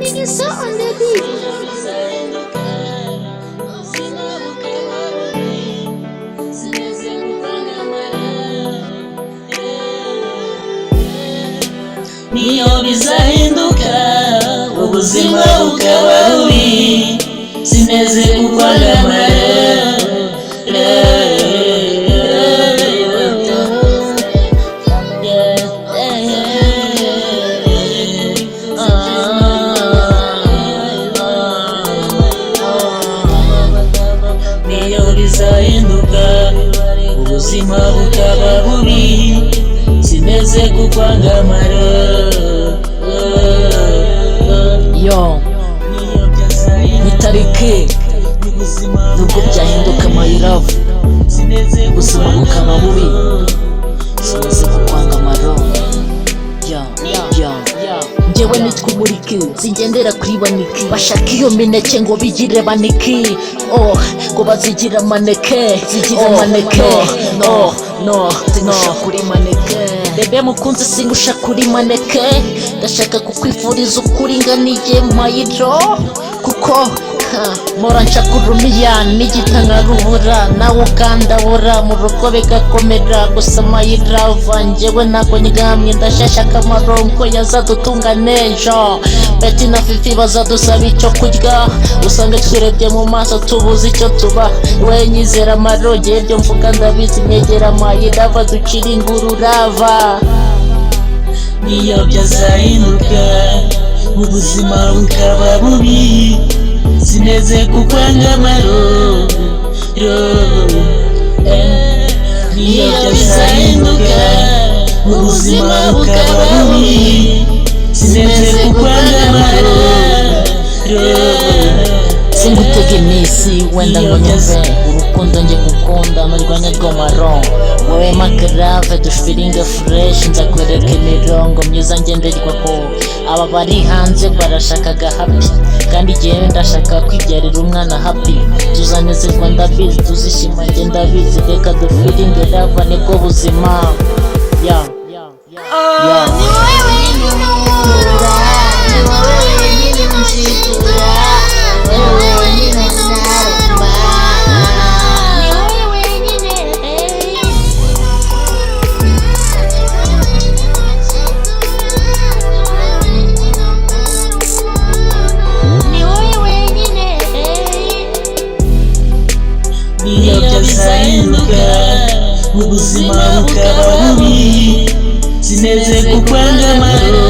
So on the beat. Niyo bizahinduka ubuzima bukaba bubi, sineze kukwangamara. Niyo bizahinduka ubuzima bukaba bubi, sineze kukwangamara. Yo nitariki nubwo byahinduka my love, ubuzima bukaba bubi, sineze kukwangamara. Njyewe nitwa umuriki, singendera kuri baniki, bashaka iyo mineke ngo bigire baniki. Ngo bazigira maneke, zigira maneke. No, singusha kuri maneke. Bebe mukunzi singusha kuri maneke, ndashaka kukwifuriza ukuri nganiye mayiro, kuko mpora nshakura umiyani n'igitanga rubura, nawe ukandabura mu rugo bigakomera. Gusa mayirava njyewe ntabwo nyigamye, ndashasha akamaro ko yazadutunga n'ejo. Beti na Fifi bazadusaba icyo kurya, usanga turebye mu maso tubuze icyo tuba. We nyizera amaroge ibyo mvuga ndabizi, nyegera mayirava ducira ingururava. Niyo byazahinduka ubuzima bukaba bubi, sineze kukwangamara. Niyo byazahinduka ubuzima bukaba bubi, sineze kukwangamara. Singutege iminsi wenda ngo nyumve urukundo njye gukunda nurwanya rw'amaro. Wowe magrave dufiringa fresh, nzakwereka imirongo myiza ngenderwaho. Aba bari hanze barashakaga happy, kandi jyewe ndashaka kwibyarira umwana happy. Tuzanezerwa ndabizi, tuzishima njye ndabizi, reka dufiringe lava nibwo buzima. Niyo byazahinduka ubuzima bukaba bubi, sineze kukwangamara.